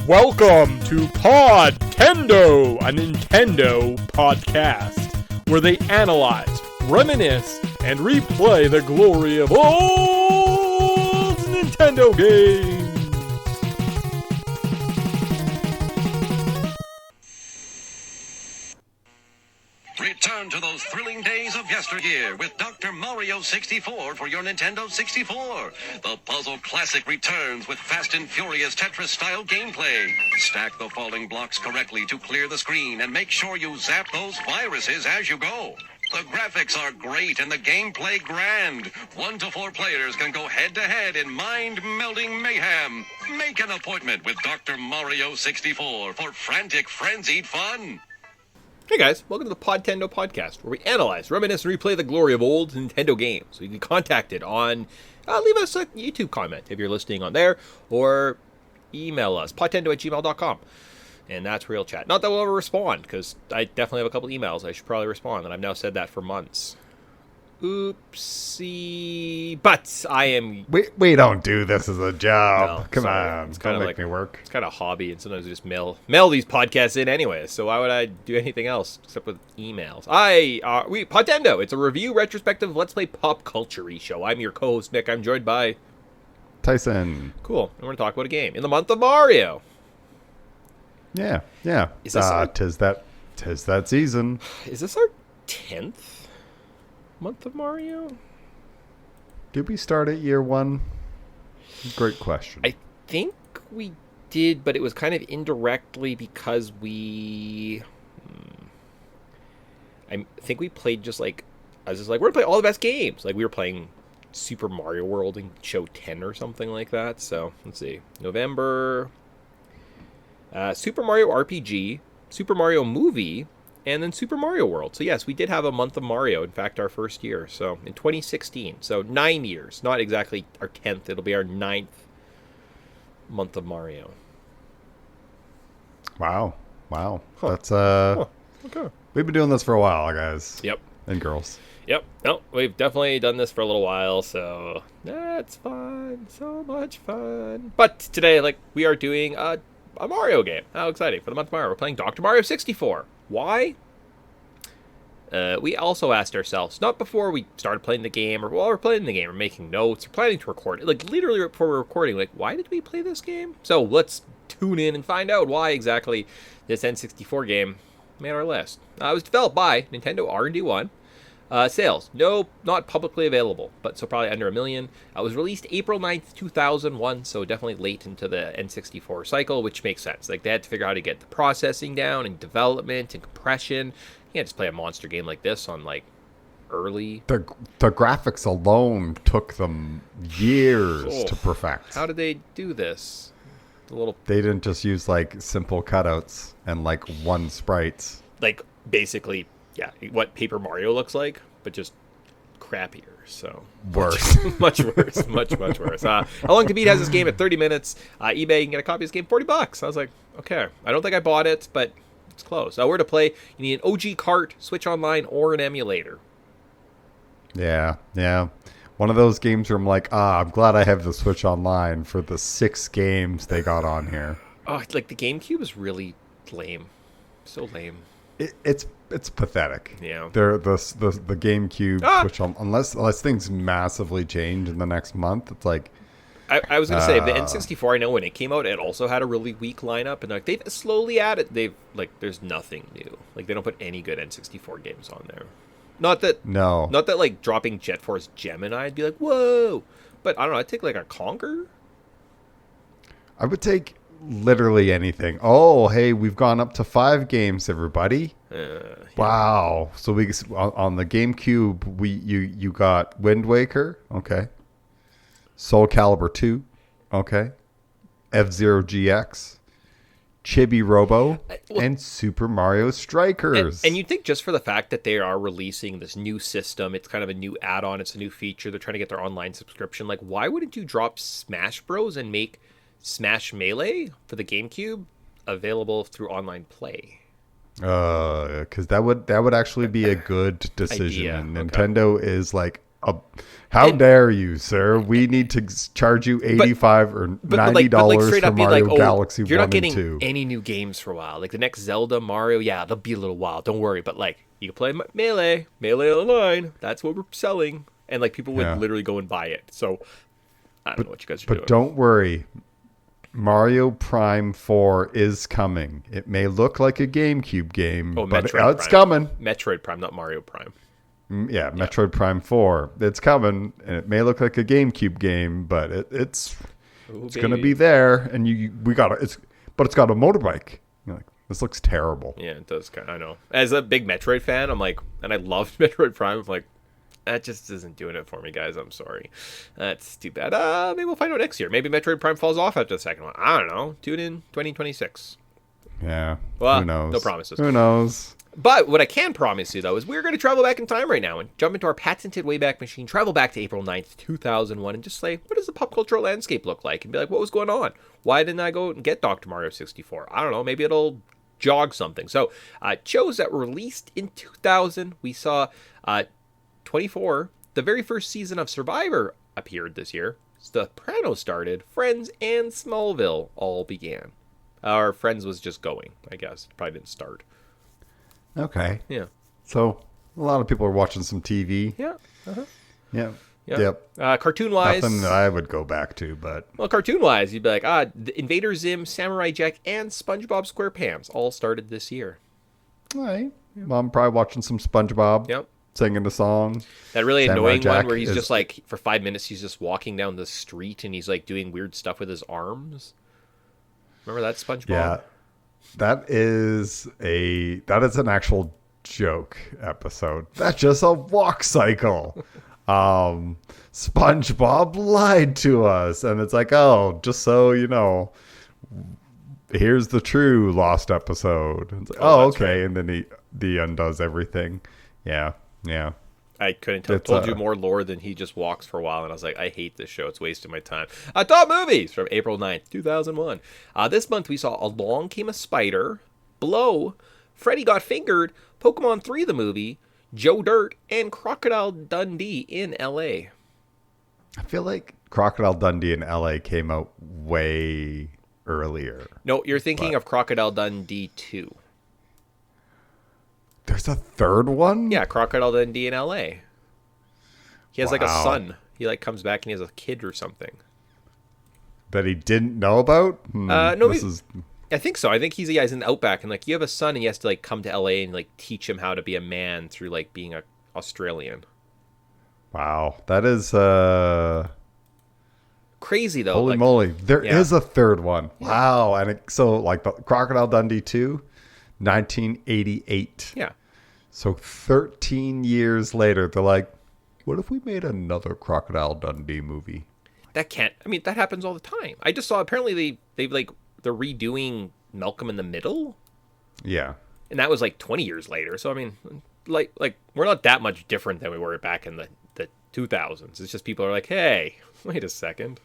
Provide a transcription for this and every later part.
Welcome to Podtendo, a Nintendo podcast, where they analyze, reminisce, and replay the glory of old Nintendo games. Return to those thrilling days of yesteryear with Dr. Mario 64 for your Nintendo 64. The puzzle classic returns with fast and furious Tetris-style gameplay. Stack the falling blocks correctly to clear the screen and make sure you zap those viruses as you go. The graphics are great and the gameplay grand. 1 to 4 players can go head-to-head in mind-melding mayhem. Make an appointment with Dr. Mario 64 for frantic, frenzied fun. Hey guys, welcome to the Podtendo podcast, where we analyze, reminisce, and replay the glory of old Nintendo games. So you can contact it on, leave us a YouTube comment if you're listening on there, or email us, podtendo@gmail.com. And that's real chat. Not that we'll ever respond, because I definitely have a couple emails I should probably respond, and I've now said that for months. Oopsie. But I am... We don't do this as a job. No, Come sorry. on, It's don't kinda make me work. It's kind of a hobby, and sometimes I just mail these podcasts in anyway, so why would I do anything else except with emails? Podtendo, it's a review retrospective Let's Play pop culture-y show. I'm your co-host, Nick. I'm joined by... Tyson. Cool. We're going to talk about a game in the month of Mario. Yeah. Is this Tis that season. Is this our 10th month of Mario? Did we start at year 1? Great question. I think we did, but it was kind of indirectly because I think we played just like... I was just like, we're going to play all the best games. Like, we were playing Super Mario World in show 10 or something like that. So, let's see. November... Super Mario RPG, Super Mario Movie, and then Super Mario World. So yes, we did have a month of Mario, in fact, our first year. So in 2016. So 9 years. Not exactly our 10th. It'll be our 9th month of Mario. Wow. Huh. That's, Okay. We've been doing this for a while, guys. Yep. And girls. Yep. No, we've definitely done this for a little while, so that's fun. So much fun. But today, we are doing a Mario game. How exciting. For the month of Mario, we're playing Dr. Mario 64. Why? We also asked ourselves, not before we started playing the game, or while we're playing the game, or making notes, or planning to record it, literally right before we're recording, why did we play this game? So let's tune in and find out why exactly this N64 game made our list. It was developed by Nintendo R&D 1. Sales, no, not publicly available, but so probably under 1 million. It was released April 9th, 2001, so definitely late into the N64 cycle, which makes sense. They had to figure out how to get the processing down and development and compression. You can't just play a monster game like this on, early... The graphics alone took them years to perfect. How did they do this? They didn't just use, simple cutouts and, one sprites. Basically... Yeah, what Paper Mario looks like, but just crappier. So worse, much worse, much worse. How long to beat has this game at 30 minutes? eBay, you can get a copy of this game $40. I was like, okay. I don't think I bought it, but it's close. Where to play? You need an OG cart, Switch Online, or an emulator. Yeah. One of those games where I'm like, I'm glad I have the Switch Online for the 6 games they got on here. Oh, the GameCube is really lame. So lame. It's pathetic. Yeah. The GameCube, which unless things massively change in the next month, it's like. I was gonna say the N64. I know when it came out, it also had a really weak lineup, and they've slowly added. There's nothing new. They don't put any good N64 games on there. Not that dropping Jet Force Gemini, I'd be like, whoa. But I don't know. I'd take a Conker. I would take literally anything. Oh, hey, we've gone up to 5 games, everybody. Yeah. Wow. So we on the GameCube, you got Wind Waker, okay. Soul Calibur 2, okay. F-Zero GX, Chibi Robo, and Super Mario Strikers. And you'd think just for the fact that they are releasing this new system, it's kind of a new add-on, it's a new feature, they're trying to get their online subscription. Why wouldn't you drop Smash Bros and make Smash Melee for the GameCube available through online play? Because that would actually be a good decision. Idea. And Nintendo is How dare you, sir? We need to charge you $85 or $90 straight for up be Mario like, oh, Galaxy you're 1 not getting and 2. any new games for a while. Like the next Zelda, Mario, yeah, they'll be a little while. Don't worry. But like, you can play Melee Online. That's what we're selling, and like people would literally go and buy it. So I don't know what you guys are doing. But don't worry. Mario Prime 4 is coming. It may look like a GameCube game, but it's coming. Metroid Prime, not Mario Prime. Yeah, Metroid Prime 4. It's coming, and it may look like a GameCube game, but it's going to be there. And but it's got a motorbike. You're like, this looks terrible. Yeah, it does. I know. As a big Metroid fan, I'm like, and I loved Metroid Prime. I'm like, that just isn't doing it for me, guys. I'm sorry. That's too bad. Maybe we'll find out next year. Maybe Metroid Prime falls off after the second one. I don't know. Tune in 2026. Yeah. Well, who knows? No promises. Who knows? But what I can promise you, though, is we're going to travel back in time right now and jump into our patented Wayback Machine, travel back to April 9th, 2001, and just say, what does the pop cultural landscape look like? And be like, what was going on? Why didn't I go and get Dr. Mario 64? I don't know. Maybe it'll jog something. So, shows that were released in 2000. We saw 24. The very first season of Survivor appeared this year. The Sopranos started. Friends and Smallville all began. Our Friends was just going, I guess. Probably didn't start. Okay. Yeah. So a lot of people are watching some TV. Yeah. Uh-huh. Yeah. Yeah. Yep. Cartoon-wise... Nothing that I would go back to, but... Well, cartoon-wise, you'd be like, the Invader Zim, Samurai Jack, and SpongeBob SquarePants all started this year. All right. Well, I'm probably watching some SpongeBob. Yep. Singing the song. That really Samurai annoying Jack one where he's just like, for 5 minutes, he's just walking down the street and he's like doing weird stuff with his arms. Remember that SpongeBob? Yeah. That is an actual joke episode. That's just a walk cycle. SpongeBob lied to us, and it's like, oh, just so you know, here's the true lost episode. It's like, oh, okay, right. And then he undoes everything. Yeah. I couldn't tell. Told you more lore than he just walks for a while, and I was like, I hate this show. It's wasting my time. Top movies from April 9th, 2001. This month we saw Along Came a Spider, Blow, Freddy Got Fingered, Pokemon 3 the movie, Joe Dirt, and Crocodile Dundee in L.A. I feel like Crocodile Dundee in L.A. came out way earlier. No, you're thinking of Crocodile Dundee 2. There's a third one? Yeah, Crocodile Dundee in L.A. He has like a son. He like comes back and he has a kid or something. That he didn't know about? No, I think so. I think he's in the outback and like you have a son and he has to like come to L.A. and like teach him how to be a man through like being a Australian. Wow, that is crazy though. Holy moly, there is a third one. Yeah. Wow, and so like the Crocodile Dundee 2, 1988. Yeah. So 13 years later, they're like, what if we made another Crocodile Dundee movie? That happens all the time. I just saw apparently they're redoing Malcolm in the Middle. Yeah. And that was like 20 years later. So I mean, like we're not that much different than we were back in the 2000s. It's just people are like, hey, wait a second.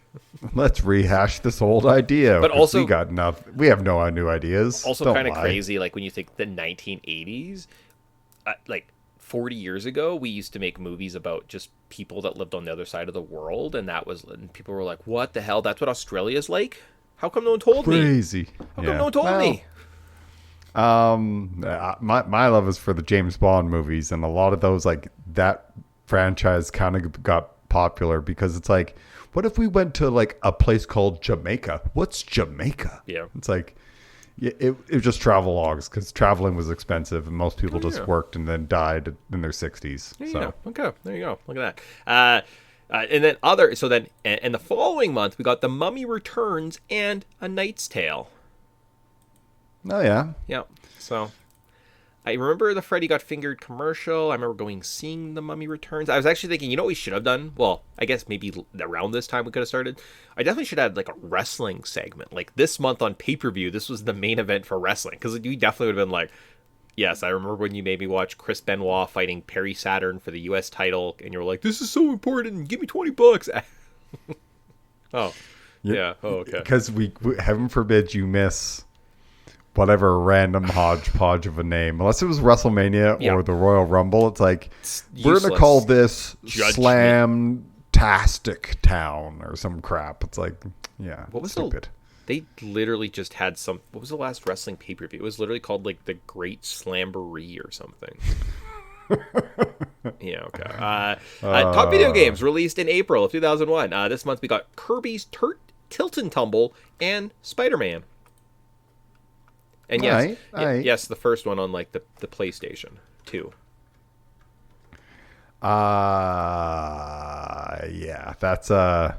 Let's rehash this old idea. But also, we have no new ideas. Also kind of crazy, like when you think the 1980s, like 40 years ago, we used to make movies about just people that lived on the other side of the world. And people were like, what the hell? That's what Australia's like? How come no one told me? Crazy. How come no one told me? My love is for the James Bond movies, and a lot of those, like that franchise kind of got popular because it's like, what if we went to like a place called Jamaica? What's Jamaica? Yeah. It's like, it was just travel logs because traveling was expensive and most people just worked and then died in their 60s. Okay, there you go. Look at that. And then and the following month we got The Mummy Returns and A Knight's Tale. Oh yeah. Yeah. So I remember the Freddy Got Fingered commercial. I remember seeing The Mummy Returns. I was actually thinking, you know what we should have done? Well, I guess maybe around this time we could have started. I definitely should have had like a wrestling segment. Like this month on pay-per-view, this was the main event for wrestling. Because we definitely would have been like, yes, I remember when you made me watch Chris Benoit fighting Perry Saturn for the U.S. title. And you were like, this is so important. Give me $20. Oh, yeah. Oh, okay. Because we heaven forbid you miss whatever random hodgepodge of a name. Unless it was WrestleMania or the Royal Rumble, it's like, we're going to call this Slam-tastic Town or some crap. It's like, yeah, what was stupid. They literally just had some... What was the last wrestling pay-per-view? It was literally called, like, the Great Slamboree or something. Yeah, okay. Top video games released in April of 2001. This month we got Kirby's Tilt and Tumble and Spider-Man. And yes, yes, the first one on, like, the PlayStation 2. Yeah, that's fine.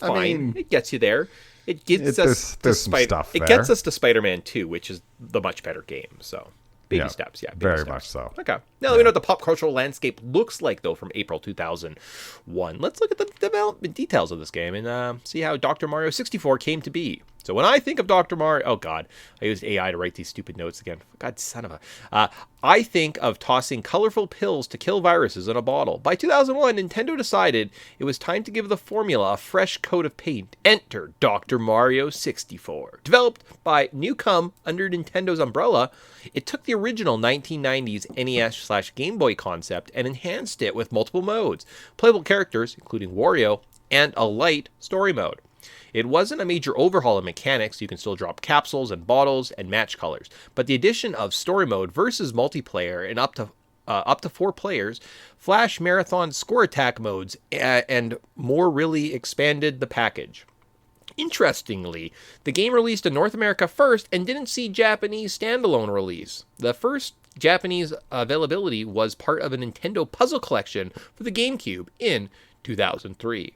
I mean, it gets you there. It gets us to It gets us to Spider-Man 2, which is the much better game. So baby steps, yeah. Very steps. much so. Okay. Now let me know what the pop cultural landscape looks like, though, from April 2001. Let's look at the development details of this game and see how Dr. Mario 64 came to be. So when I think of Dr. Mario... Oh, God. I used AI to write these stupid notes again. God, son of a... I think of tossing colorful pills to kill viruses in a bottle. By 2001, Nintendo decided it was time to give the formula a fresh coat of paint. Enter Dr. Mario 64. Developed by Newcomb under Nintendo's umbrella, it took the original 1990s NES/Game Boy concept and enhanced it with multiple modes, playable characters, including Wario, and a light story mode. It wasn't a major overhaul in mechanics. You can still drop capsules and bottles and match colors, but the addition of story mode versus multiplayer and up to 4 players, Flash Marathon score attack modes, and more really expanded the package. Interestingly, the game released in North America first and didn't see Japanese standalone release. The first Japanese availability was part of a Nintendo puzzle collection for the GameCube in 2003.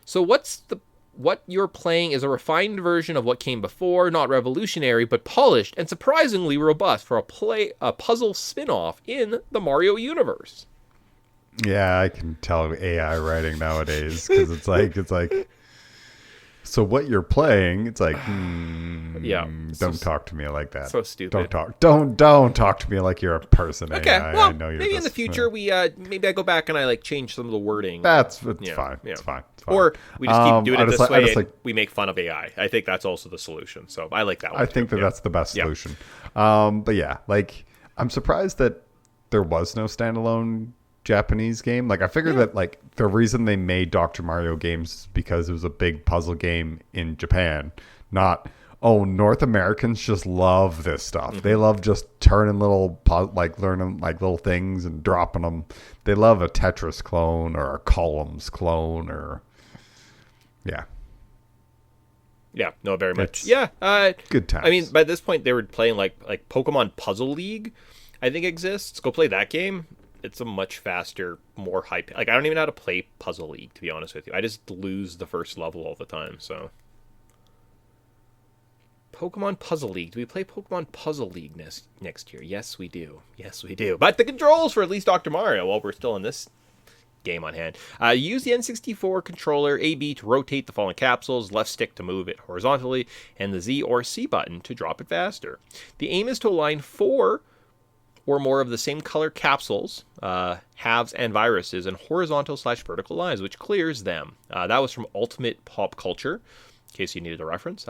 So what you're playing is a refined version of what came before, not revolutionary, but polished and surprisingly robust for a puzzle spin-off in the Mario universe. Yeah, I can tell AI writing nowadays because it's like. So what you're playing? It's like, don't talk to me like that. So stupid. Don't talk to me like you're a person. Okay, AI. well, I know you're maybe in the future maybe I go back and I like change some of the wording. Fine. It's fine. Or we just keep doing it this way and like, we make fun of AI. I think that's also the solution. So I like that one. I think that's the best solution. But yeah, like I'm surprised that there was no standalone Japanese game. Like I figured that like the reason they made Dr. Mario games is because it was a big puzzle game in Japan, not North Americans just love this stuff. They love just turning learning like little things and dropping them. They love a Tetris clone or a Columns clone or no, very much. Good times. I mean, by this point they were playing like Pokemon Puzzle League, I think exists. Go play that game. It's a much faster, more high... Like, I don't even know how to play Puzzle League, to be honest with you. I just lose the first level all the time, so... Pokemon Puzzle League. Do we play Pokemon Puzzle League next year? Yes, we do. Yes, we do. But the controls for at least Dr. Mario, while we're still in this game on hand. Use the N64 controller AB to rotate the fallen capsules, left stick to move it horizontally, and the Z or C button to drop it faster. The aim is to align 4 or more of the same color capsules, halves, and viruses in horizontal/vertical lines, which clears them. That was from Ultimate Pop Culture, in case you needed a reference.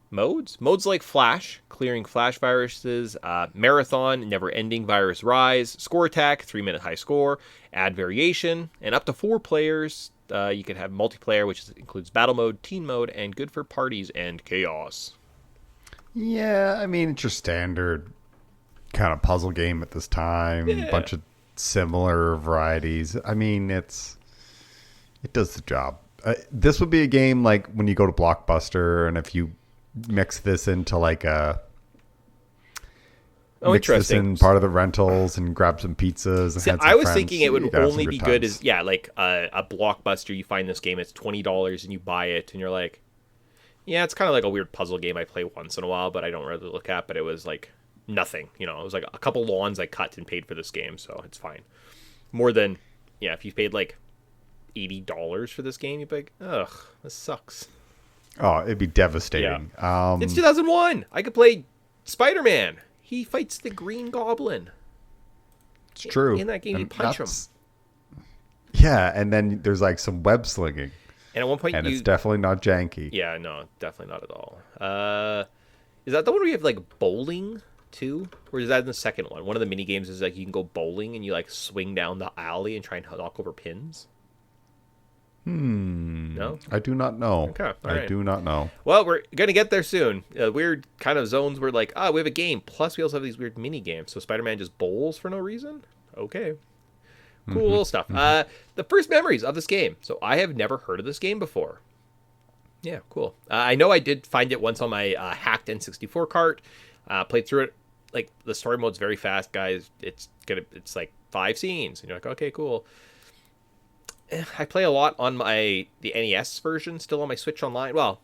Modes like Flash, clearing Flash viruses, Marathon, never-ending virus rise, Score Attack, 3-minute high score, add variation, and up to 4 players. You can have multiplayer, which includes battle mode, teen mode, and good for parties and chaos. Yeah, I mean, it's your standard kind of puzzle game at this time. A bunch of similar varieties. I mean, it does the job. This would be a game like when you go to Blockbuster, and if you mix this into like mix this in part of the rentals and grab some pizzas. And See, had some I was friends, thinking it would only be good times. as like a Blockbuster. You find this game, it's $20, and you buy it, and you're like, yeah, it's kind of like a weird puzzle game I play once in a while, but I don't really look at. But it was like nothing, it was like a couple lawns I cut and paid for this game, so it's fine. More than if you paid like $80 for this game, you'd be like, ugh, this sucks. Oh, it'd be devastating. Yeah. It's 2001. I could play Spider-Man. He fights the Green Goblin. It's true. In that game, you punch him. Yeah, and then there's like some web slinging. And at one point, it's definitely not janky. Yeah, no, definitely not at all. Is that the one where you have like bowling too, or is that in the second one? One of the mini games is like you can go bowling and you like swing down the alley and try and knock over pins. No, I do not know. Okay, I do not know. Well, we're gonna get there soon. Weird kind of zones where like, we have a game. Plus, we also have these weird mini games. So Spider-Man just bowls for no reason. Okay, cool stuff. The first memories of this game. So I have never heard of this game before. Yeah, cool. I know I did find it once on my hacked N64 cart. Played through it. Like the story mode's very fast, guys. It's like 5 scenes, and you're like, okay, cool. I play a lot on the NES version, still on my Switch Online. Well,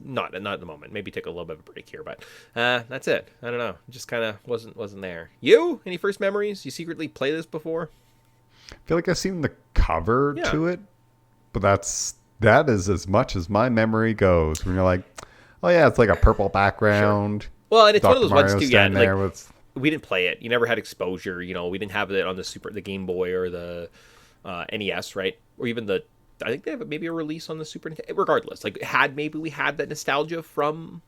not at the moment. Maybe take a little bit of a break here, but that's it. I don't know. Just kind of wasn't there. You? Any first memories? You secretly play this before? I feel like I've seen the cover to it, but that is as much as my memory goes. When you're like, oh yeah, it's like a purple background. Sure. Well, and it's Dr. one of those Mario ones too. Yeah, like we didn't play it. You never had exposure. We didn't have it on the Game Boy or the NES, right? Or even I think they have maybe a release on the Super Nintendo. Regardless, like we had that nostalgia from,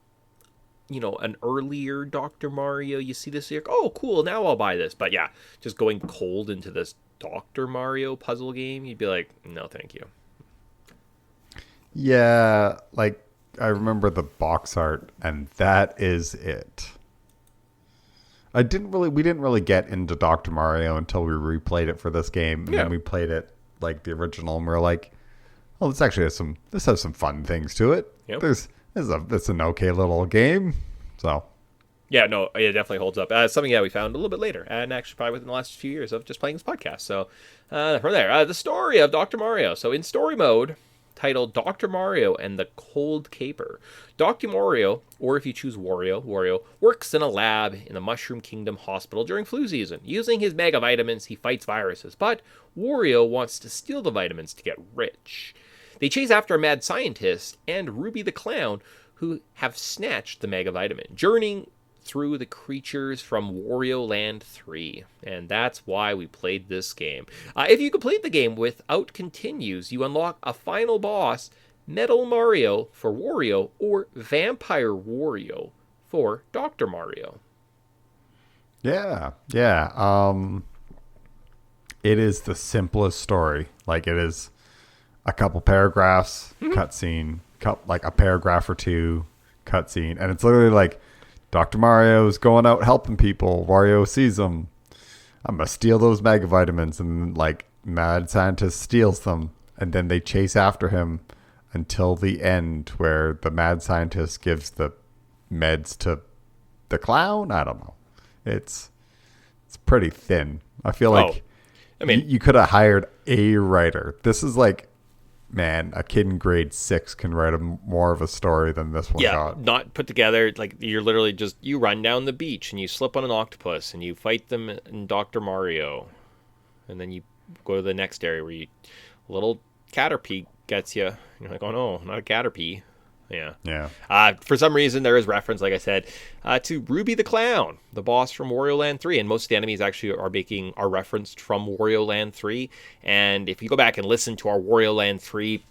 an earlier Dr. Mario. You see this, you're like, oh, cool, now I'll buy this. But yeah, just going cold into this Dr. Mario puzzle game, you'd be like, no, thank you. Yeah, like I remember the box art, and that is it. We didn't really get into Dr. Mario until we replayed it for this game, and then we played it like the original, and we were like, "Oh, this actually has some fun things to it. Yep. It's an okay little game." So, yeah, no, it definitely holds up. Something we found a little bit later, and actually probably within the last few years of just playing this podcast. So, from there, the story of Dr. Mario. So in story mode, titled Dr. Mario and the Cold Caper. Dr. Mario, or if you choose Wario, works in a lab in the Mushroom Kingdom Hospital during flu season. Using his mega vitamins, he fights viruses, but Wario wants to steal the vitamins to get rich. They chase after a mad scientist and Ruby the Clown, who have snatched the mega vitamin, journeying through the creatures from Wario Land 3. And that's why we played this game. If you complete the game without continues, you unlock a final boss, Metal Mario for Wario, or Vampire Wario for Dr. Mario. Yeah. It is the simplest story. Like, it is a couple paragraphs, cutscene, like a paragraph or two, cutscene, and it's literally like, Dr. Mario's going out helping people. Wario sees them. I'm going to steal those mega vitamins. And like mad scientist steals them. And then they chase after him until the end where the mad scientist gives the meds to the clown. I don't know. It's pretty thin. I feel like you could have hired a writer. This is like, man, a kid in grade 6 can write more of a story than this one got. Not put together. Like, you're literally just, you run down the beach and you slip on an octopus and you fight them in Dr. Mario. And then you go to the next area where a little Caterpie gets you. You're like, oh no, not a Caterpie. Yeah. For some reason, there is reference, like I said, to Ruby the Clown, the boss from Wario Land 3. And most of the enemies actually are referenced from Wario Land 3. And if you go back and listen to our Wario Land 3,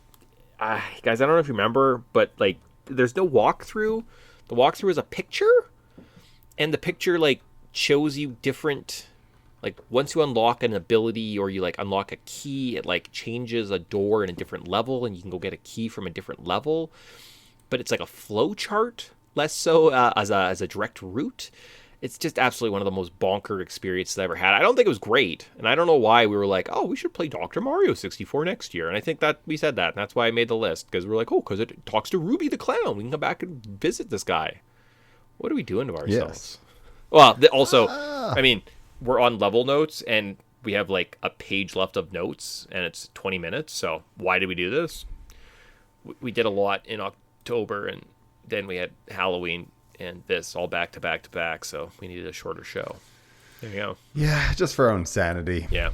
guys, I don't know if you remember, but like, there's no walkthrough. The walkthrough is a picture, and the picture like shows you different. Like, once you unlock an ability or you, like, unlock a key, it, like, changes a door in a different level, and you can go get a key from a different level. But it's like a flow chart, less so as a direct route. It's just absolutely one of the most bonker experiences I ever had. I don't think it was great, and I don't know why we were like, oh, we should play Dr. Mario 64 next year. And I think that we said that, and that's why I made the list, because we're like, oh, because it talks to Ruby the Clown. We can come back and visit this guy. What are we doing to ourselves? Yes. Well, also, I mean, we're on level notes, and we have like a page left of notes, and it's 20 minutes. So why did we do this? We did a lot in October, and then we had Halloween and this all back to back to back. So we needed a shorter show. There you go. Yeah, just for our own sanity. Yeah.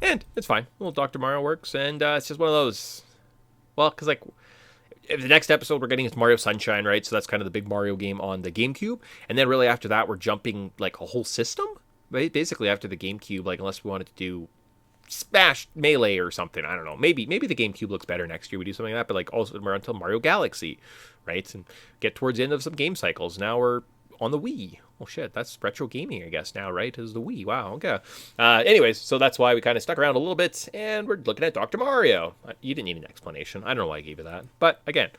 And it's fine. Well, Dr. Mario works, and it's just one of those. Well, because like, if the next episode we're getting is Mario Sunshine, right? So that's kind of the big Mario game on the GameCube. And then really after that, we're jumping like a whole system. Basically after the GameCube, like unless we wanted to do Smash Melee or something. I don't know. Maybe the GameCube looks better next year. We do something like that, but like also we're until Mario Galaxy, right? And get towards the end of some game cycles. Now we're on the Wii. Oh shit, that's retro gaming, I guess now, right? Is the Wii? Wow. Okay. Anyways, so that's why we kind of stuck around a little bit, and we're looking at Dr. Mario. You didn't need an explanation. I don't know why I gave you that, but again,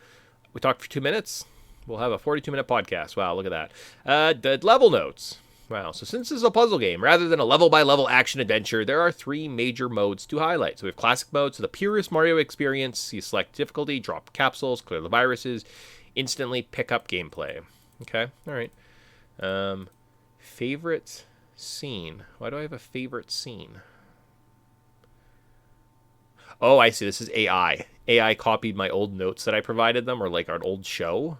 we talked for 2 minutes. We'll have a 42-minute podcast. Wow, look at that. The level notes. Wow, so since this is a puzzle game, rather than a level-by-level action-adventure, there are 3 major modes to highlight. So we have classic mode, so the purest Mario experience. You select difficulty, drop capsules, clear the viruses, instantly pick up gameplay. Okay, all right. Favorite scene. Why do I have a favorite scene? Oh, I see. This is AI. AI copied my old notes that I provided them, or like our old show.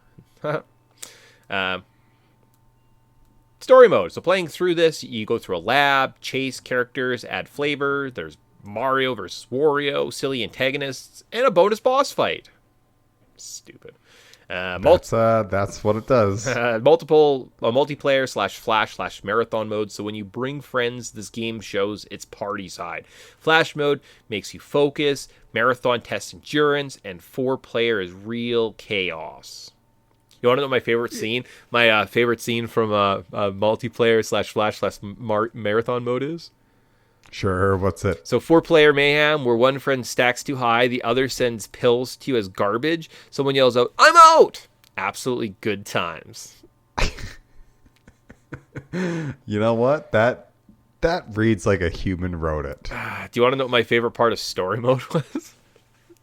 Story mode. So playing through this, you go through a lab, chase characters, add flavor. There's Mario versus Wario, silly antagonists, and a bonus boss fight. Stupid. That's what it does. Multiplayer /flash/marathon mode. So when you bring friends, this game shows its party side. Flash mode makes you focus. Marathon tests endurance, and 4-player is real chaos. You want to know my favorite scene? My favorite scene from multiplayer /flash/marathon mode is? Sure, what's it? So 4-player mayhem, where one friend stacks too high, the other sends pills to you as garbage. Someone yells out, "I'm out!" Absolutely good times. You know what? That reads like a human wrote it. Do you want to know what my favorite part of story mode was?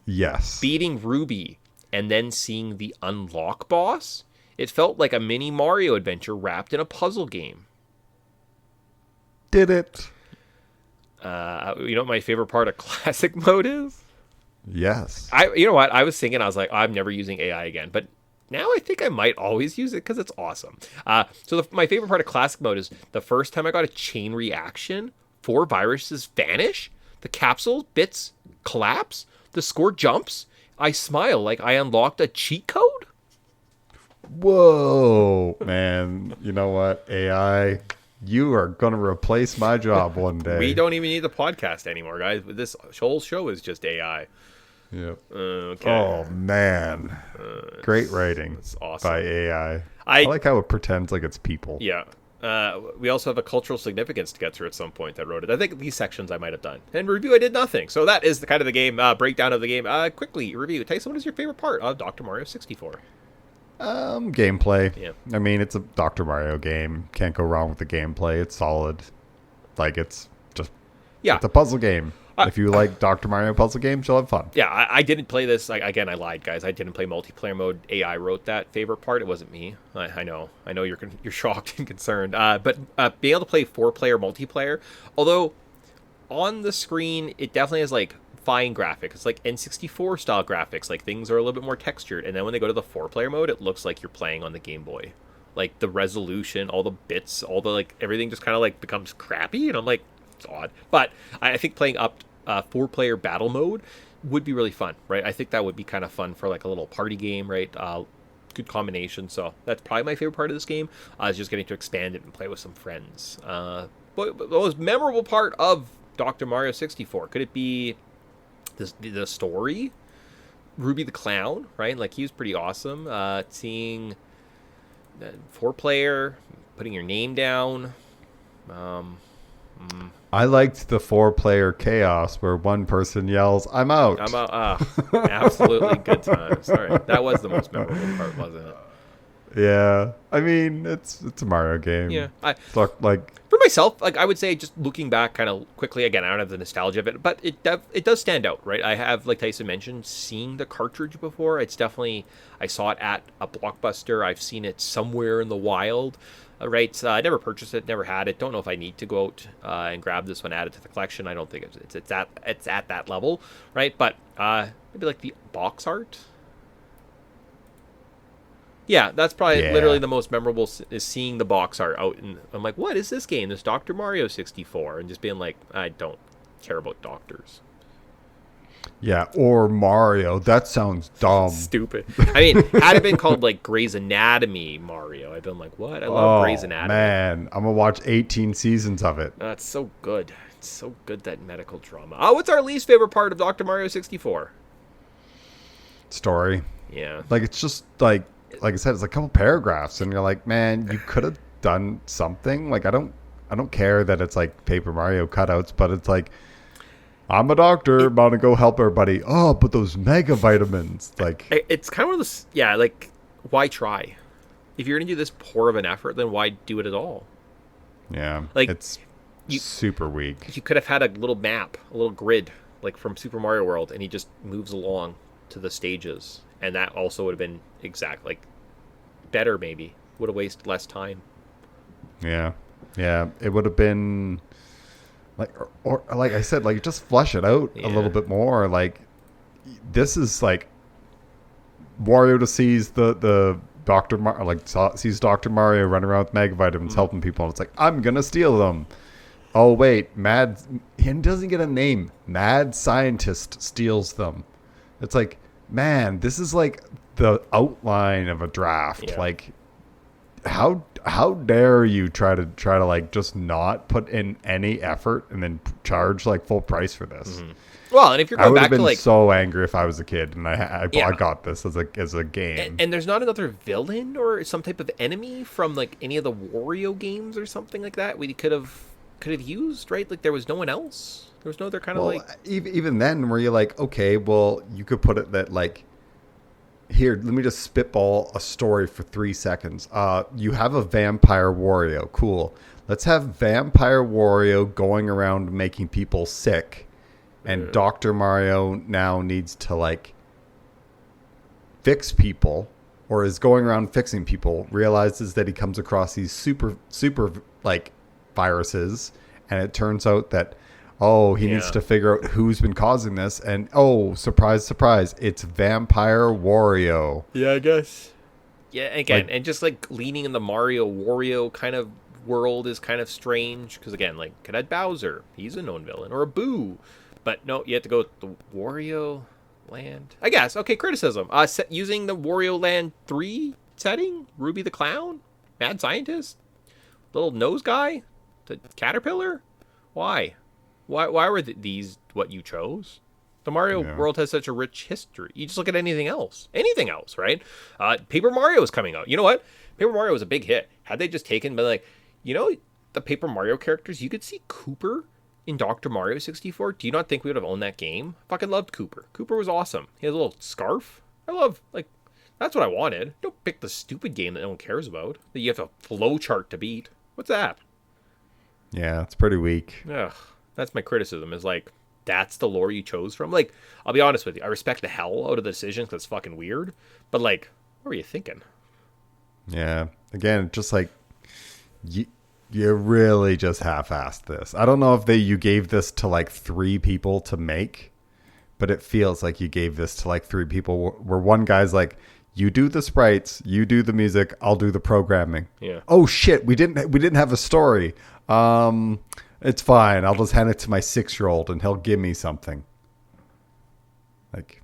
Yes. Beating Ruby and then seeing the unlock boss. It felt like a mini Mario adventure wrapped in a puzzle game. Did it? You know what my favorite part of classic mode is? Yes. You know what? I was thinking, I was like, I'm never using AI again. But now I think I might always use it because it's awesome. My favorite part of classic mode is the first time I got a chain reaction, 4 viruses vanish, the capsule bits collapse, the score jumps, I smile like I unlocked a cheat code? Whoa, man. You know what? AI, you are going to replace my job one day. We don't even need the podcast anymore, guys. This whole show is just AI. Yep. Okay. Oh, man. Great writing It's awesome. by AI. I like how it pretends like it's people. Yeah. We also have a cultural significance to get through at some point that wrote it. I think these sections I might have done. And review, I did nothing. So that is the kind of the game, breakdown of the game. Quickly, review. Tyson, what is your favorite part of Dr. Mario 64? Gameplay. Yeah. I mean, it's a Dr. Mario game. Can't go wrong with the gameplay. It's solid. Like, it's just... Yeah. It's a puzzle game. If you like Dr. Mario puzzle games, you'll have fun. Yeah, I didn't play this. Again, I lied, guys. I didn't play multiplayer mode. AI wrote that favorite part. It wasn't me. I know you're shocked and concerned. But being able to play 4-player multiplayer, although on the screen it definitely has like fine graphics. It's like N64 style graphics. Like things are a little bit more textured. And then when they go to the 4-player mode, it looks like you're playing on the Game Boy. Like the resolution, all the bits, all the like everything just kind of like becomes crappy. And I'm like, it's odd. But I think playing up 4-player battle mode would be really fun, right? I think that would be kind of fun for like a little party game, right? Good combination. So that's probably my favorite part of this game, is just getting to expand it and play with some friends. But the most memorable part of Dr. Mario 64, could it be the story? Ruby the Clown, right? Like he was pretty awesome. Seeing 4-player, putting your name down. I liked the 4-player chaos where one person yells, "I'm out." I'm out. Absolutely good times. Sorry, that was the most memorable part, wasn't it? Yeah, I mean it's a Mario game. Yeah, Look, like for myself, like I would say, just looking back, kind of quickly. Again, I don't have the nostalgia of it, but it does stand out, right? I have, like Tyson mentioned, seen the cartridge before. It's definitely, I saw it at a Blockbuster. I've seen it somewhere in the wild. Right, I never purchased it, never had it. Don't know if I need to go out and grab this one, add it to the collection. I don't think it's at that level, right? But maybe like the box art. Yeah, that's probably literally the most memorable is seeing the box art out, and I'm like, what is this game? This Dr. Mario 64, and just being like, I don't care about doctors. Yeah, or Mario. That sounds dumb. Stupid. I mean, had it been called like Grey's Anatomy Mario, I'd been like, what? I love Grey's Anatomy. Man, I'm gonna watch 18 seasons of it. It's so good. It's so good, that medical drama. Oh, what's our least favorite part of Dr. Mario 64? Story. Yeah. Like, it's just like I said, it's a couple paragraphs, and you're like, man, you could have done something. Like, I don't care that it's like Paper Mario cutouts, but it's like, I'm a doctor, about to go help everybody. Oh, but those mega vitamins, like, it's kind of one of those, yeah, like, why try? If you're gonna do this poor of an effort, then why do it at all? yeah, Like, it's super weak. You could have had a little map, a little grid, like from Super Mario World, and he just moves along to the stages, and that also would have been like better. Maybe would have wasted less time. Yeah, it would have been like, or like I said, like, just flesh it out a little bit more. Like, this is like Wario to sees the Dr. Sees Dr. Mario running around with mega vitamins helping people, and it's like, I'm gonna steal them. Oh wait, he doesn't get a name. Mad Scientist steals them. It's like, man, this is like the outline of a draft. Yeah. Like, how dare you try to like just not put in any effort and then charge like full price for this? Mm-hmm. Well, and if you're I going would back have been to like, so angry if I was a kid and I Yeah. got this as a game. and there's not another villain or some type of enemy from like any of the Wario games or something like that we could have used, right? Like, there was no one else. There was no other kind of Well, like. even then, where you're like, okay, well, you could put it that like, here, let me just spitball a story for 3 seconds. You have a vampire Wario, cool. Let's have vampire Wario going around making people sick, and Dr. Mario now needs to like fix people, or is going around fixing people. Realizes that he comes across these super like viruses, and it turns out that he needs to figure out who's been causing this, and surprise, it's vampire Wario. Yeah, I guess. Yeah, again, and just like leaning in the Mario Wario kind of world is kind of strange, because again, like, could add Bowser, he's a known villain, or a Boo, but no, you have to go with the Wario Land, I guess. Okay, criticism. Using the Wario Land 3 setting, Ruby the Clown, Mad Scientist, little nose guy, the caterpillar. Why were these what you chose? The Mario world has such a rich history. You just look at anything else, right? Paper Mario is coming out. You know what? Paper Mario was a big hit. Had they just taken, but like, the Paper Mario characters, you could see Cooper in Dr. Mario 64. Do you not think we would have owned that game? Fucking loved Cooper. Cooper was awesome. He has a little scarf. That's what I wanted. Don't pick the stupid game that no one cares about, that you have a flow chart to beat. What's that? Yeah, it's pretty weak. Ugh. That's my criticism, is like, that's the lore you chose from. Like, I'll be honest with you, I respect the hell out of the decision because it's fucking weird, but like, what were you thinking? Yeah, again, just like, you really just half-assed this. I don't know if you gave this to like 3 people to make, but it feels like you gave this to like 3 people, where one guy's like, you do the sprites, you do the music, I'll do the programming. Yeah. Oh shit, we didn't have a story. It's fine. I'll just hand it to my 6-year-old and he'll give me something. Like,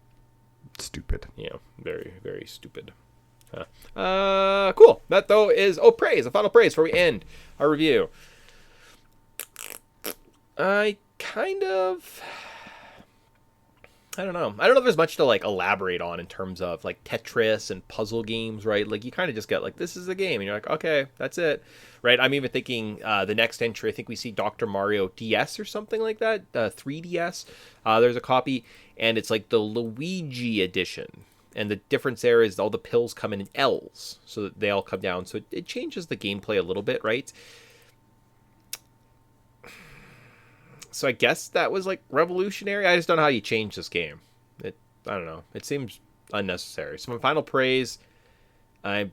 stupid. Yeah, very, very stupid. Cool. That, though, is praise. A final praise before we end our review. I don't know. I don't know if there's much to like elaborate on in terms of like Tetris and puzzle games, right? Like, you kind of just get like, this is a game, and you're like, okay, that's it, right? I'm even thinking the next entry, I think we see Dr. Mario DS or something like that, 3DS. There's a copy, and it's like the Luigi edition, and the difference there is all the pills come in L's, so that they all come down. So it changes the gameplay a little bit, right? So I guess that was like revolutionary. I just don't know how you change this game. I don't know. It seems unnecessary. So my final praise, I'm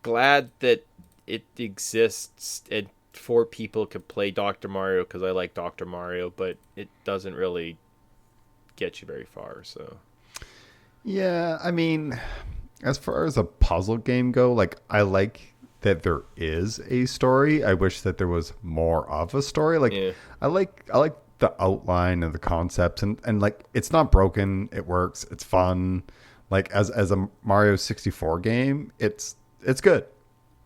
glad that it exists and 4 people could play Dr. Mario because I like Dr. Mario, but it doesn't really get you very far. So yeah, I mean, as far as a puzzle game go, like, I like that there is a story. I wish that there was more of a story. Like, yeah. I like the outline and the concept, and like, it's not broken. It works. It's fun. Like, as a Mario 64 game, it's good.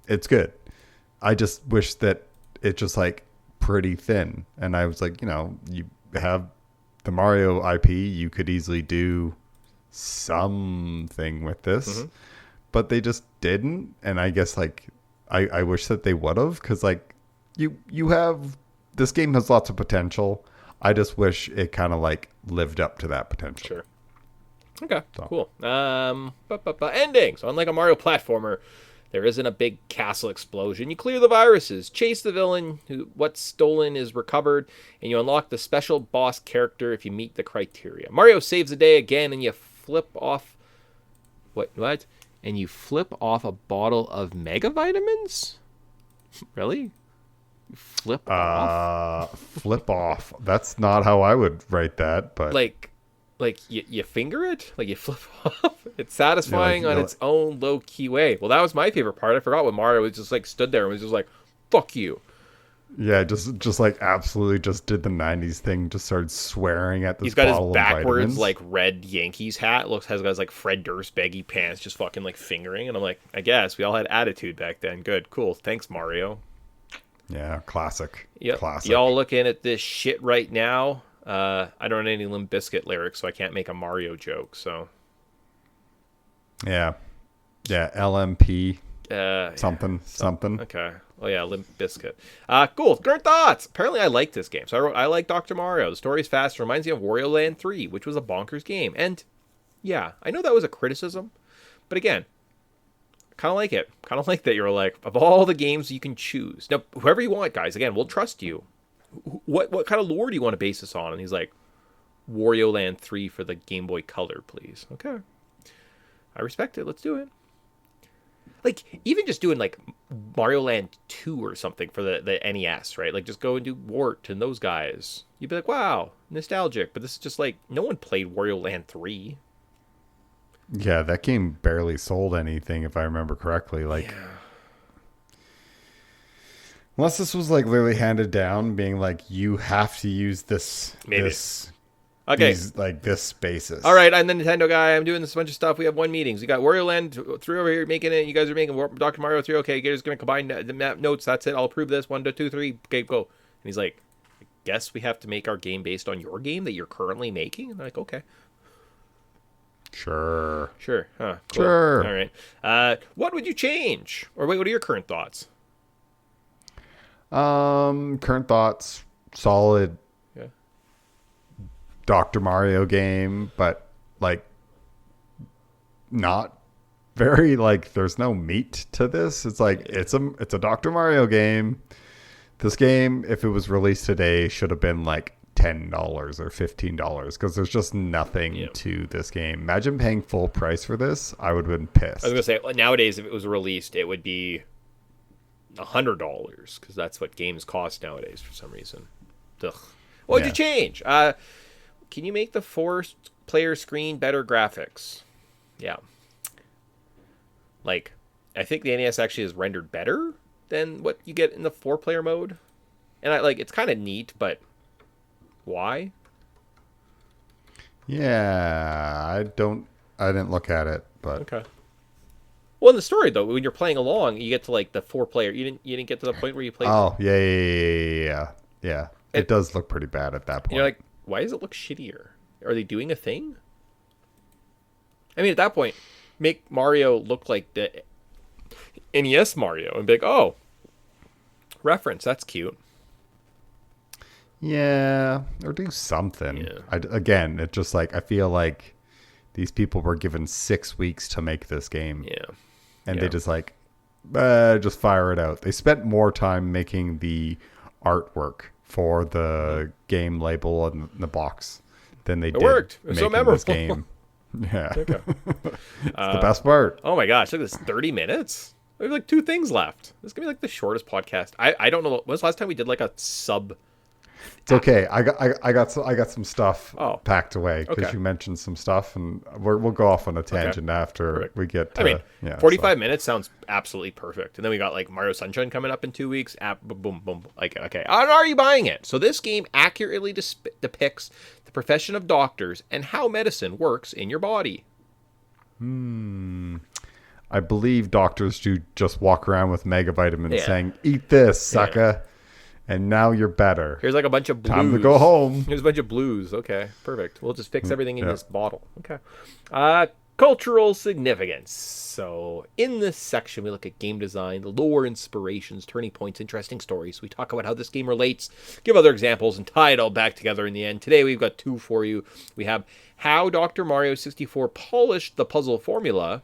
It's good. I just wish that it just like pretty thin. And I was like, you have the Mario IP, you could easily do something with this, but they just didn't. And I guess like I wish that they would have, because like you have, this game has lots of potential. I just wish it kind of like lived up to that potential. Sure. Okay, cool. Ending. So unlike a Mario platformer, there isn't a big castle explosion. You clear the viruses, chase the villain, what's stolen is recovered, and you unlock the special boss character if you meet the criteria. Mario saves the day again, and you flip off... What? And you flip off a bottle of Mega Vitamins? Really? Flip off? Flip off. That's not how I would write that, but... Like you finger it? Like you flip off? It's satisfying on its own low-key way. Well, that was my favorite part. I forgot when Mario was just like stood there and was just like, fuck you. Yeah, just like absolutely just did the 90s thing, just started swearing at this. He's got bottle his backwards of like red Yankees hat. Has got like Fred Durst baggy pants, just fucking like fingering. And I'm like, I guess we all had attitude back then. Good, cool. Thanks, Mario. Yeah, classic. Yep. Classic. Y'all looking at this shit right now. I don't know any Limp Bizkit lyrics, so I can't make a Mario joke. So yeah, LMP. Something. Okay. Oh yeah, Limp Bizkit. Cool. Current thoughts. Apparently, I like this game. So I wrote, I like Dr. Mario. The story's fast. Reminds me of Wario Land 3, which was a bonkers game. And yeah, I know that was a criticism, but again, kind of like it. Kind of like that. You're like, of all the games you can choose. Now, whoever you want, guys. Again, we'll trust you. What kind of lore do you want to base this on? And he's like, Wario Land 3 for the Game Boy Color, please. Okay. I respect it. Let's do it. Like, even just doing, like, Mario Land 2 or something for the NES, right? Like, just go and do Wart and those guys. You'd be like, wow, nostalgic. But this is just like, no one played Wario Land 3. Yeah, that game barely sold anything, if I remember correctly. Like, yeah. Unless this was like literally handed down, being like, you have to use this, okay, this spaces. All right, I'm the Nintendo guy. I'm doing this bunch of stuff. We have 1 meeting. We got Wario Land 3 over here making it. You guys are making Dr. Mario 3. Okay, you're just gonna combine the map notes. That's it. I'll approve this. 1, 2, 3. Okay, go. And he's like, I guess we have to make our game based on your game that you're currently making. And I'm like, okay. Sure. Huh. Cool. Sure. All right. What would you change? Or wait, what are your current thoughts? Current thoughts, solid. Yeah. Dr. Mario game, but like not very, like, there's no meat to this. It's like it's a Dr. Mario game. This game, if it was released today, should have been like $10 or $15 because there's just nothing to this game. Imagine paying full price for this. I would have been pissed. I was gonna say, nowadays if it was released, it would be $100 because that's what games cost nowadays for some reason. Ugh. What would you change? Can you make the 4-player screen better graphics? Yeah. Like, I think the NES actually is rendered better than what you get in the 4-player mode. And it's kind of neat, but why? Yeah, I didn't look at it, but okay. Well, in the story though, when you're playing along, you get to like the 4-player. You didn't get to the point where you played. Oh yeah. It does look pretty bad at that point. You're like, why does it look shittier? Are they doing a thing? I mean, at that point, make Mario look like the NES Mario and be like, oh, reference. That's cute. Yeah, or do something. Yeah. Again, it just like I feel like these people were given 6 weeks to make this game. Yeah. And they just like, just fire it out. They spent more time making the artwork for the game label and the box than they did. It worked. It was so memorable. This game. Yeah. Okay. It's the best part. Oh my gosh, look at this, 30 minutes? We have like 2 things left. This is going to be like the shortest podcast. I don't know. When was the last time we did like a sub? It's okay. I got some stuff packed away because you mentioned some stuff, and we'll go off on a tangent after we get. 45 minutes sounds absolutely perfect. And then we got like Mario Sunshine coming up in 2 weeks. Boom, boom. Like, okay, are you buying it? So this game accurately depicts the profession of doctors and how medicine works in your body. I believe doctors do just walk around with mega vitamins saying, "Eat this, sucker." and now you're better. Here's like a bunch of blues. Time to go home. Here's a bunch of blues. Okay, perfect. We'll just fix everything in Yeah. this bottle. Okay. Cultural significance. So in this section, we look at game design, the lore, inspirations, turning points, interesting stories. We talk about how this game relates, give other examples, and tie it all back together in the end. Today, we've got 2 for you. We have how Dr. Mario 64 polished the puzzle formula,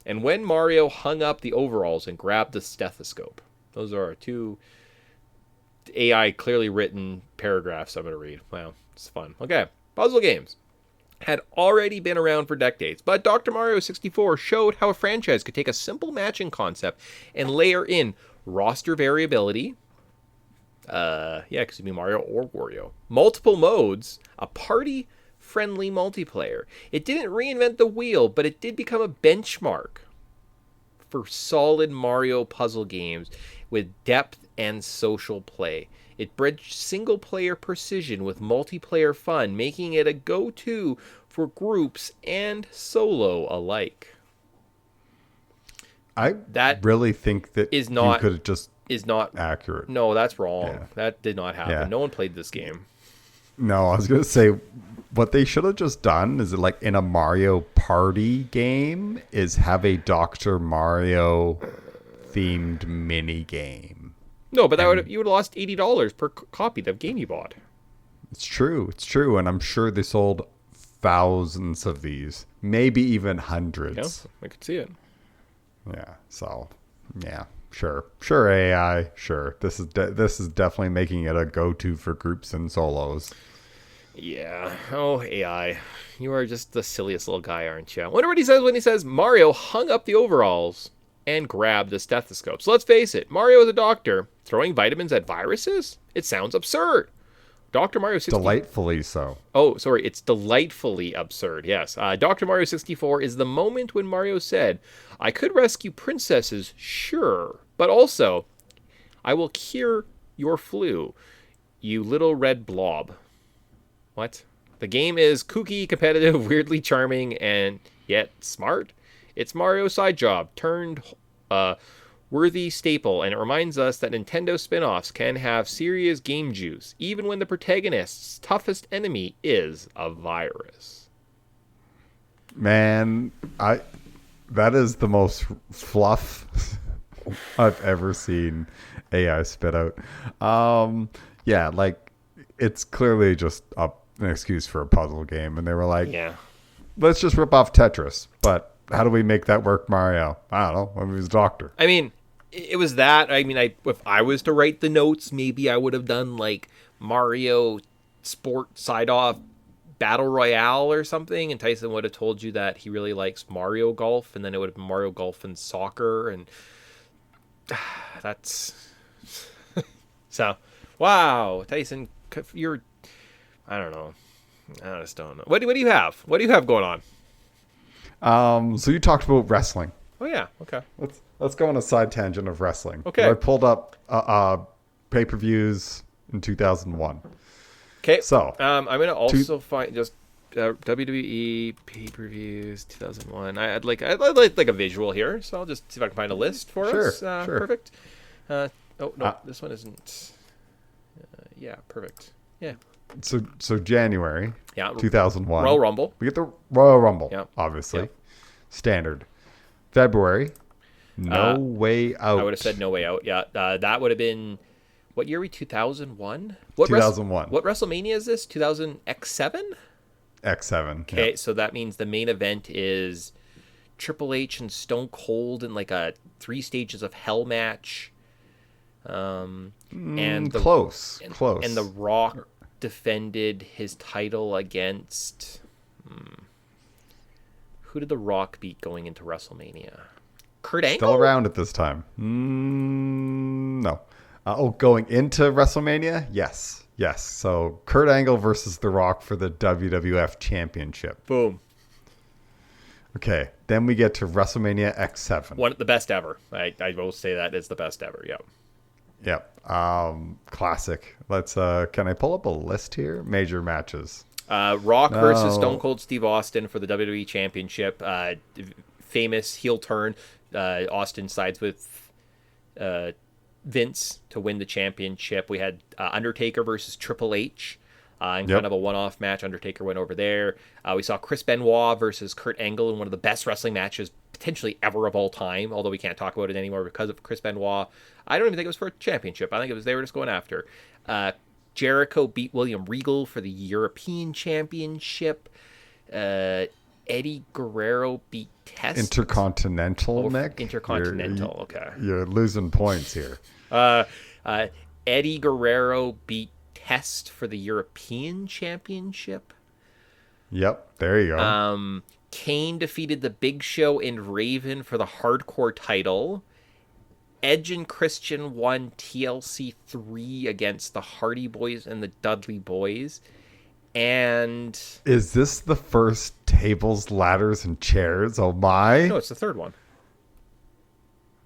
and when Mario hung up the overalls and grabbed the stethoscope. Those are our 2 AI clearly written paragraphs I'm going to read. Wow, it's fun. Okay, puzzle games had already been around for decades, but Dr. Mario 64 showed how a franchise could take a simple matching concept and layer in roster variability. Because it'd be Mario or Wario. Multiple modes, a party-friendly multiplayer. It didn't reinvent the wheel, but it did become a benchmark for solid Mario puzzle games with depth and social play. It bridged single-player precision with multiplayer fun, making it a go-to for groups and solo alike. I really think that is you not- could have just Is not... accurate. No, that's wrong. Yeah. That did not happen. Yeah. No one played this game. No, I was gonna say what they should have just done is like in a Mario Party game is have a Dr. Mario themed mini game. No, but you would have lost $80 per copy of game you bought. It's true, and I'm sure they sold thousands of these, maybe even Yeah, hundreds. I could see it. Yeah. So, yeah, sure, AI, sure. This is definitely making it a go-to for groups and solos. Yeah. Oh, AI. You are just the silliest little guy, aren't you? I wonder what he says when he says Mario hung up the overalls and grabbed the stethoscope. So let's face it, Mario is a doctor. Throwing vitamins at viruses? It sounds absurd. Dr. Mario 64... Delightfully so. Oh, sorry. It's delightfully absurd. Yes. Dr. Mario 64 is the moment when Mario said, I could rescue princesses, sure, but also, I will cure your flu, you little red blob. What? The game is kooky, competitive, weirdly charming, and yet smart. It's Mario's side job turned worthy staple, and it reminds us that Nintendo spin-offs can have serious game juice, even when the protagonist's toughest enemy is a virus. Man, that is the most fluff I've ever seen AI spit out. Yeah, like it's clearly just an excuse for a puzzle game, and they were like, Yeah. let's just rip off Tetris, but how do we make that work, Mario? I don't know. I mean, he's a doctor. I mean, it was that. I mean, if I was to write the notes, maybe I would have done like Mario Sport Side-Off Battle Royale or something, and Tyson would have told you that he really likes Mario Golf, and then it would have been Mario Golf and Soccer, and that's... So, wow, Tyson, you're... I don't know. I just don't know. What do you have? What do you have going on? So you talked about wrestling. Oh, yeah. Okay. Let's go on a side tangent of wrestling. Okay. I pulled up pay-per-views in 2001. Okay. So I'm gonna also find just WWE pay-per-views 2001. I'd like a visual here, so I'll just see if I can find a list for Sure, us. sure. Perfect. Oh no, this one isn't. Yeah, perfect. Yeah. So January, Yeah. 2001. Royal Rumble. We get the Royal Rumble, Yeah. obviously. Yeah. Standard. February, No Way Out. I would have said No Way Out. Yeah. That would have been. What year are we? 2001. What 2001. What WrestleMania is this? 2000 X7. X7. Okay, yeah. so that means the main event is Triple H and Stone Cold in like a 3 stages of hell match. And Close. And The Rock defended his title against... Who did The Rock beat going into WrestleMania? Kurt Angle? Still around at this time. No. Going into WrestleMania? Yes. So Kurt Angle versus The Rock for the WWF Championship. Boom. Okay. Then we get to WrestleMania X7. One of the best ever. I will say that is the best ever, yeah. Yep. Classic. Let's can I pull up a list here? Major matches. Rock versus Stone Cold Steve Austin for the WWE Championship. Famous heel turn. Austin sides with Vince to win the championship. We had Undertaker versus Triple H. In kind of a one-off match. Undertaker went over there. We saw Chris Benoit versus Kurt Angle in one of the best wrestling matches potentially ever of all time, although we can't talk about it anymore because of Chris Benoit. I don't even think it was for a championship. I think it was they were just going after. Jericho beat William Regal for the European Championship. Eddie Guerrero beat Test. Intercontinental, Nick? Intercontinental, okay. You're losing points here. Eddie Guerrero beat Test for the European Championship. Yep, there you go. Kane defeated the Big Show and Raven for the Hardcore title. Edge and Christian won TLC 3 against the Hardy Boys and the Dudley Boys. And is this the first tables, ladders, and chairs? Oh my! No, it's the third one.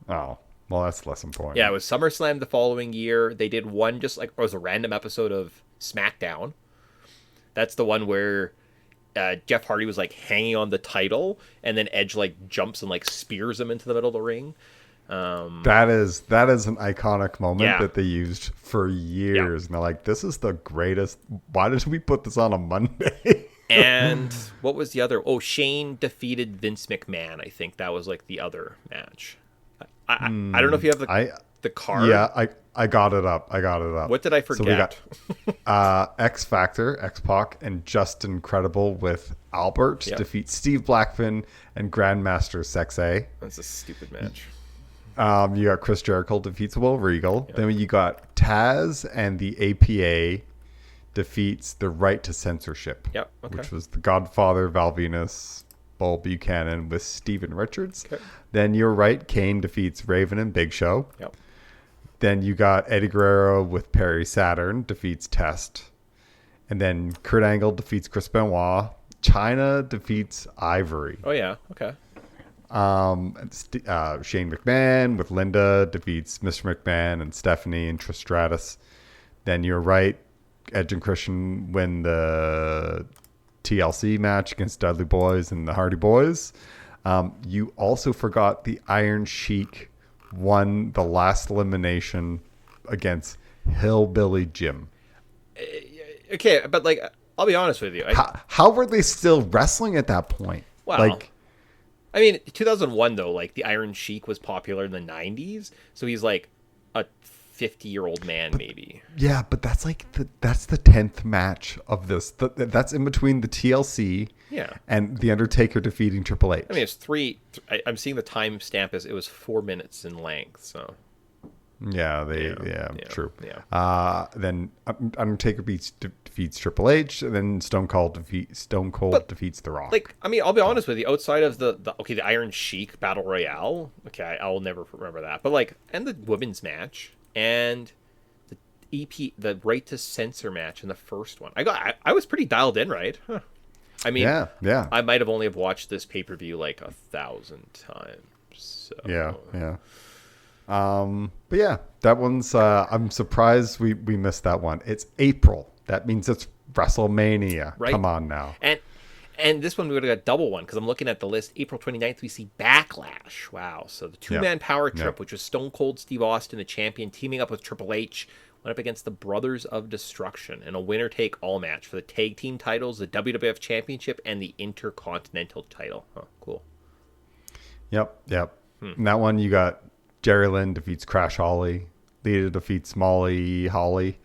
Oh, well, that's less important. Yeah, it was SummerSlam the following year. They did one just like it was a random episode of SmackDown. That's the one where Jeff Hardy was like hanging on the title, and then Edge like jumps and like spears him into the middle of the ring. That is an iconic moment that they used for years. And they're like, this is the greatest. Why did we put this on a Monday? And what was the other? Oh, Shane defeated Vince McMahon. I think that was like the other match. I don't know if you have the card. Yeah, I got it up. What did I forget? So we got X Factor, X-Pac, and Justin Credible with Albert defeat Steve Blackman and Grandmaster Sexay. That's a stupid match. You got Chris Jericho defeats Will Regal. Yep. Then you got Taz and the APA defeats the Right to Censorship. Yep. Okay. Which was the Godfather, Val Venus, Bull Buchanan with Steven Richards. Okay. Then you're right, Kane defeats Raven and Big Show. Yep. Then you got Eddie Guerrero with Perry Saturn defeats Test. And then Kurt Angle defeats Chris Benoit. China defeats Ivory. Oh yeah. Okay. Shane McMahon with Linda defeats Mr. McMahon and Stephanie and Trish Stratus. Then you're right, Edge and Christian win the TLC match against Dudley Boys and the Hardy Boys. You also forgot the Iron Sheik won the last elimination against Hillbilly Jim. Okay, but like, I'll be honest with you. How were they still wrestling at that point? Well, like, I mean, 2001 though, like the Iron Sheik was popular in the 90s, so he's like a 50-year-old man, maybe. Yeah, but that's like that's the 10th match of this. That's in between the TLC and the Undertaker defeating Triple H. I mean, it's three. I'm seeing the timestamp as it was 4 minutes in length. So. Yeah, true. Yeah. Then Undertaker defeats Triple H, and then Stone Cold defeats The Rock. Like, I mean, I'll be honest with you. Outside of the Iron Sheik Battle Royale, okay, I'll never remember that. But like, and the women's match and the Right to Censor match in the first one, I was pretty dialed in, right? Huh. I mean, yeah. I might have only have watched this pay-per-view like 1,000 times. So. Yeah. But yeah, that one's I'm surprised we missed that one. It's April. That means it's WrestleMania. Right. Come on now. And this one we would have got double one because I'm looking at the list. April 29th, we see Backlash. Wow. So the two-man power trip, which was Stone Cold Steve Austin, the champion, teaming up with Triple H, went up against the Brothers of Destruction in a winner-take-all match for the tag team titles, the WWF Championship, and the Intercontinental title. Oh, cool. Yep. And that one you got Jerry Lynn defeats Crash Holly. Lita defeats Molly Holly.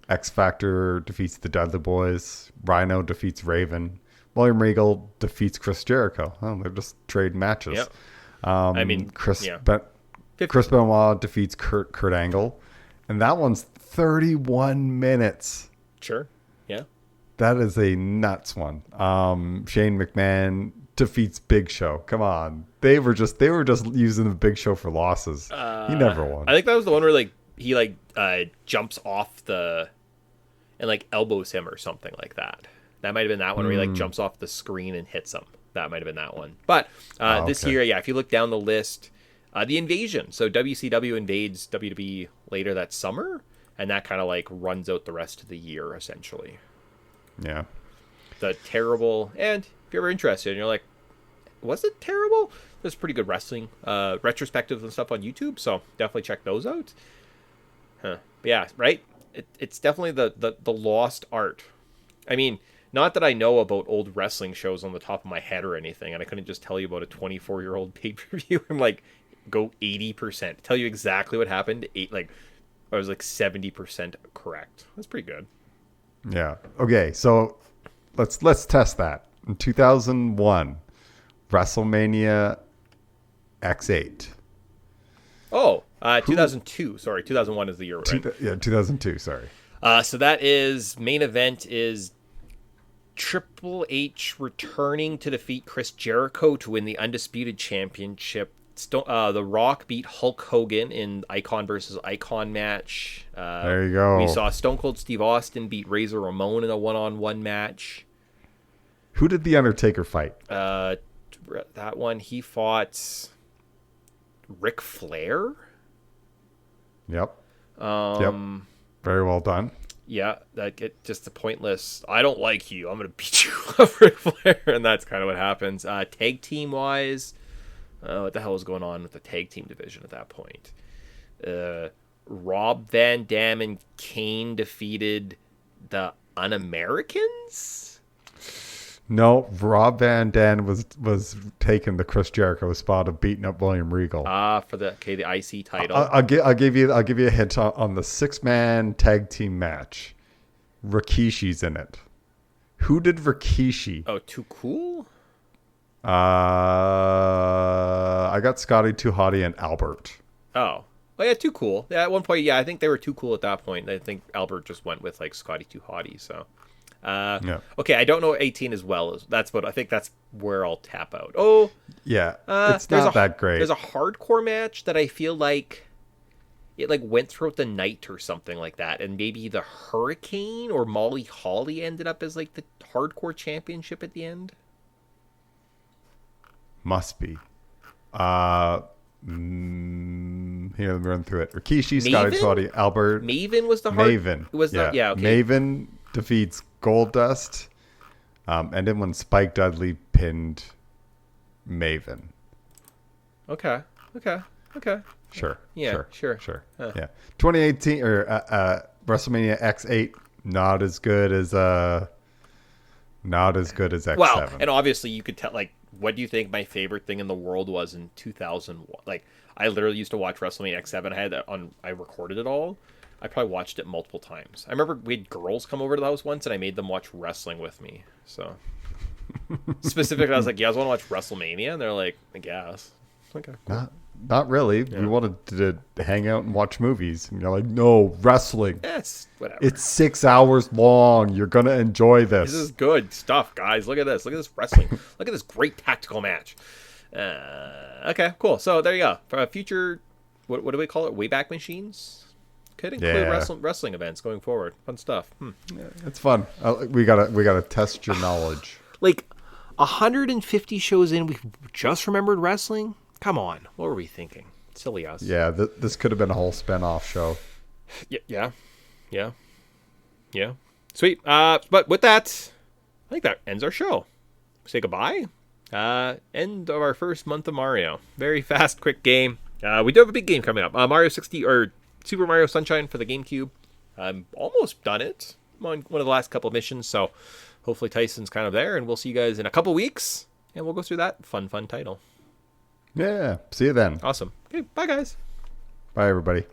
X Factor defeats the Dudley Boys. Rhino defeats Raven. William Regal defeats Chris Jericho. Oh, they're just trade matches. Yep. I mean, Chris Benoit defeats Kurt Angle. And that one's 31 minutes. Sure. Yeah. That is a nuts one. Shane McMahon defeats Big Show. Come on. They were just using the Big Show for losses. He never won. I think that was the one where like he jumps off and like elbows him or something like that. That might have been that one where he like jumps off the screen and hits him. That might have been that one. But this year, if you look down the list, the Invasion. So WCW invades WWE later that summer, and that kind of like runs out the rest of the year essentially. Yeah. The terrible, and if you're ever interested and you're like, was it terrible? There's pretty good wrestling retrospectives and stuff on YouTube, so definitely check those out. Huh. But yeah, right? It's definitely the lost art. I mean, not that I know about old wrestling shows on the top of my head or anything, and I couldn't just tell you about a 24-year-old pay-per-view and like go 80%. Tell you exactly what happened. I was like 70% correct. That's pretty good. Yeah. Okay, so let's test that. In 2001, WrestleMania X8. Oh, 2002. Sorry, 2001 is the year, right? Yeah, 2002, sorry. So that is main event is Triple H returning to defeat Chris Jericho to win the Undisputed Championship. The Rock beat Hulk Hogan in Icon versus Icon match. There you go. We saw Stone Cold Steve Austin beat Razor Ramon in a one-on-one match. Who did The Undertaker fight? That one, he fought Ric Flair. Yep. Yep. Very well done. Yeah, just a pointless. I don't like you. I'm gonna beat you up, Ric Flair, and that's kind of what happens. Tag team wise, what the hell was going on with the tag team division at that point? Rob Van Dam and Kane defeated the Un-Americans. No, Rob Van Dam was taking the Chris Jericho spot of beating up William Regal. For the IC title. I'll give you a hint on the 6-man tag team match. Rikishi's in it. Who did Rikishi? Oh, Too Cool? I got Scotty Too Hottie and Albert. Oh. Oh yeah, Too Cool. Yeah, at one point, yeah, I think they were Too Cool at that point. I think Albert just went with like Scotty Too Hottie, so. Yeah. Okay, I don't know 18 as well. I think that's where I'll tap out. Oh, yeah, it's not that great. There's a hardcore match that I feel like it like went throughout the night or something like that, and maybe the Hurricane or Molly Holly ended up as like the hardcore championship at the end. Must be. Here, let me run through it. Rikishi, Scotty Too Hottie, Albert. Maven was the Maven. Was yeah. yeah, okay. Maven defeats Goldust, and then when Spike Dudley pinned Maven. Okay. Sure. Yeah, sure. Huh. Yeah. 2018 or WrestleMania X8, not as good as X7. Well, and obviously you could tell, like, what do you think my favorite thing in the world was in 2001? Like, I literally used to watch WrestleMania X7. I had that on. I recorded it all. I probably watched it multiple times. I remember we had girls come over to the house once, and I made them watch wrestling with me. So, specifically, I was like, "You guys want to watch WrestleMania?" And they're like, "I guess." Okay. Cool. Not really. Yeah. We wanted to hang out and watch movies. And you're like, "No, wrestling. Yes, whatever. It's 6 hours long. You're gonna enjoy this. This is good stuff, guys. Look at this. Look at this wrestling. Look at this great tactical match." Okay, cool. So there you go. For a future, what do we call it? Wayback Machines. Could include wrestling events going forward. Fun stuff. Yeah, it's fun. We gotta test your knowledge. Like 150 shows in, we just remembered wrestling. Come on, what were we thinking? Silly us. Yeah, this could have been a whole spin-off show. Yeah. Sweet. But with that, I think that ends our show. Say goodbye. End of our first month of Mario. Very fast, quick game. We do have a big game coming up. Mario 60 or Super Mario Sunshine for the GameCube. I'm almost done it. I'm on one of the last couple of missions, so hopefully Tyson's kind of there, and we'll see you guys in a couple weeks, and we'll go through that fun title. Yeah, see you then. Awesome. Okay, bye guys. Bye everybody.